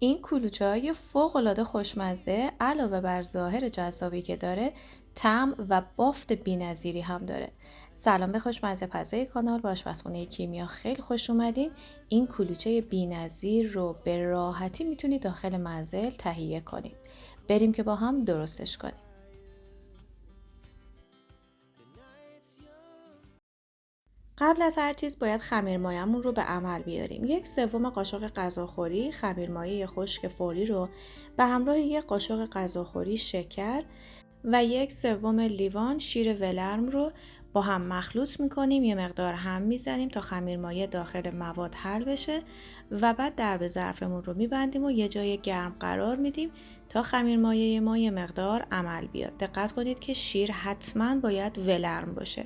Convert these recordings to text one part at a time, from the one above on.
این کلوچه‌های فوق‌العاده خوشمزه علاوه بر ظاهر جذابی که داره، طعم و بافت بی‌نظیری هم داره. سلام به خوشمزه پزای کانال، با آشپزخونه کیمیا خیلی خوش اومدین. این کلوچه بی‌نظیر رو به راحتی میتونید داخل منزل تهیه کنید. بریم که با هم درستش کنیم. قبل از هر چیز باید خمیرمایه‌مون رو به عمل بیاریم. 1/3 قاشق غذاخوری خمیرمایه خشک فوری رو به همراه 1 قاشق غذاخوری شکر و 1/3 لیوان شیر ولرم رو با هم مخلوط میکنیم. یه مقدار هم میزنیم تا خمیرمایه داخل مواد حل بشه و بعد درب ظرفمون رو میبندیم و یه جای گرم قرار میدیم تا خمیرمایه ما یه مقدار عمل بیاد. دقت کنید که شیر حتما باید ولرم باشه.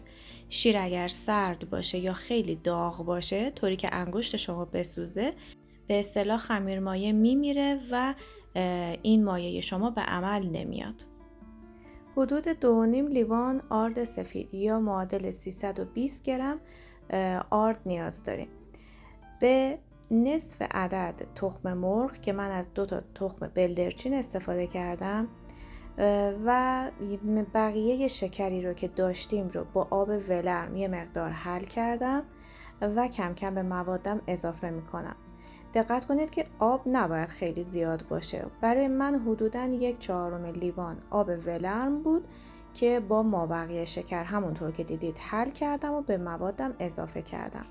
شیر اگر سرد باشه یا خیلی داغ باشه طوری که انگشت شما بسوزه، به اصطلاح خمیرمایه میمیره و این مایه شما به عمل نمیاد. حدود 2.5 لیوان آرد سفید یا معادل 320 گرم آرد نیاز داریم. به نصف عدد تخم مرغ که من از 2 تا تخم بلدرچین استفاده کردم و بقیه شکری رو که داشتیم رو با آب ولرم یه مقدار حل کردم و کم کم به موادم اضافه میکنم. دقت کنید که آب نباید خیلی زیاد باشه. برای من حدوداً 1/4 لیوان آب ولرم بود که با مابقی شکر همونطور که دیدید حل کردم و به موادم اضافه کردم.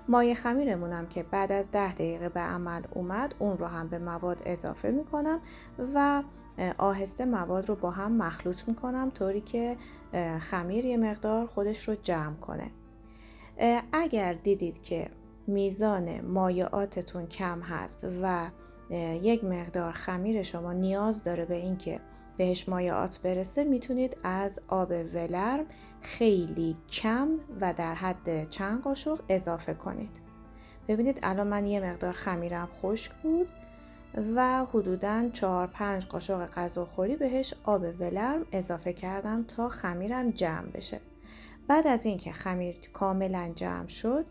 مایه خمیرمونم که بعد از 10 دقیقه به عمل اومد، اون رو هم به مواد اضافه میکنم و آهسته مواد رو با هم مخلوط میکنم طوری که خمیر یه مقدار خودش رو جمع کنه. اگر دیدید که میزان مایعاتتون کم هست و یک مقدار خمیر شما نیاز داره به این که بهش مایعات برسه، میتونید از آب ولرم خیلی کم و در حد چند قاشق اضافه کنید. ببینید الان من یه مقدار خمیرم خشک بود و حدوداً 4-5 قاشق غذاخوری بهش آب ولرم اضافه کردم تا خمیرم جمع بشه. بعد از اینکه خمیر کاملا جمع شد،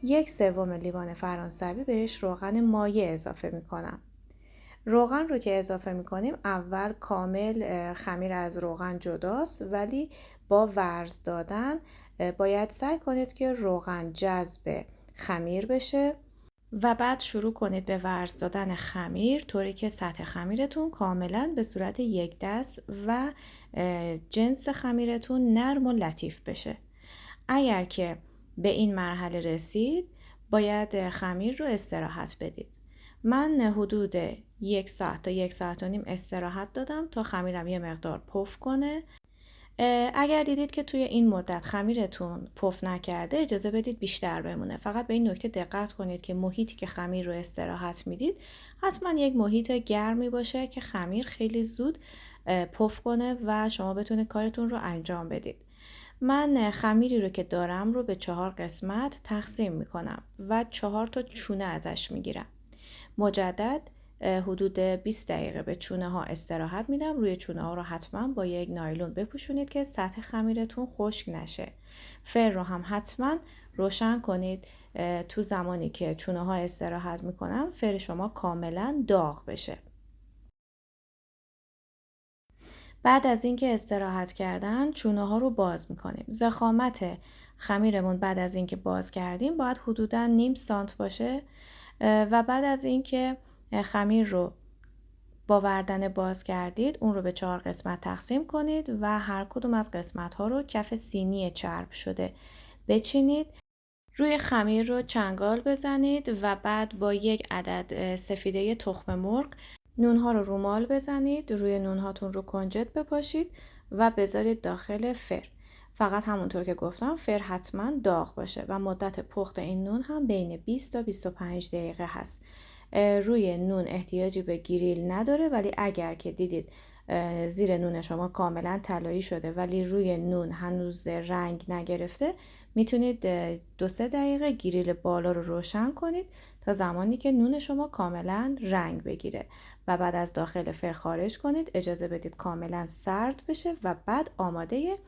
1/3 لیوان فرانسوی بهش روغن مایع اضافه میکنم. روغن رو که اضافه میکنیم اول کامل خمیر از روغن جداست، ولی با ورز دادن باید سعی کنید که روغن جذب خمیر بشه و بعد شروع کنید به ورز دادن خمیر طوری که سطح خمیرتون کاملا به صورت یک دست و جنس خمیرتون نرم و لطیف بشه. اگر که به این مرحله رسید باید خمیر رو استراحت بدید. من حدود 1 ساعت تا 1 ساعت و نیم استراحت دادم تا خمیرم یه مقدار پف کنه. اگر دیدید که توی این مدت خمیرتون پف نکرده، اجازه بدید بیشتر بمونه. فقط به این نکته دقت کنید که محیطی که خمیر رو استراحت میدید حتما یک محیط گرمی باشه که خمیر خیلی زود پف کنه و شما بتونید کارتون رو انجام بدید. من خمیری رو که دارم رو به 4 قسمت تقسیم میکنم و 4 تا چونه ازش میگیرم. مجدد حدود 20 دقیقه به چونه ها استراحت میدم. روی چونه ها رو حتما با یک نایلون بپوشونید که سطح خمیرتون خشک نشه. فر رو هم حتما روشن کنید تو زمانی که چونه ها استراحت میکنن فر شما کاملا داغ بشه. بعد از اینکه استراحت کردن چونه ها رو باز میکنیم. ضخامت خمیرمون بعد از اینکه باز کردیم باید حدوداً نیم سانت باشه و بعد از اینکه خمیر رو با وردن باز کردید اون رو به 4 قسمت تقسیم کنید و هر کدوم از قسمت ها رو کف سینی چرب شده بچینید. روی خمیر رو چنگال بزنید و بعد با 1 عدد سفیده تخم مرغ نونها رو رومال بزنید. روی نونهاتون رو کنجد بپاشید و بذارید داخل فر. فقط همونطور که گفتم فر حتما داغ باشه و مدت پخت این نون هم بین 20 تا 25 دقیقه هست. روی نون احتیاجی به گریل نداره، ولی اگر که دیدید زیر نون شما کاملا طلایی شده ولی روی نون هنوز رنگ نگرفته، میتونید 2-3 دقیقه گریل بالا رو روشن کنید تا زمانی که نون شما کاملا رنگ بگیره و بعد از داخل فر خارج کنید. اجازه بدید کاملا سرد بشه و بعد آماده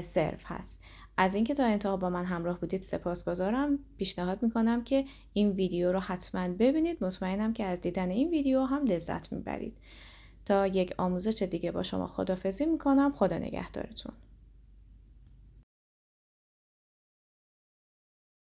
سرو هست. از اینکه تا انتها با من همراه بودید سپاسگزارم. پیشنهاد میکنم که این ویدیو رو حتما ببینید. مطمئنم که از دیدن این ویدیو هم لذت میبرید. تا یک آموزش دیگه با شما خداحافظی میکنم. خدا نگهدارتون.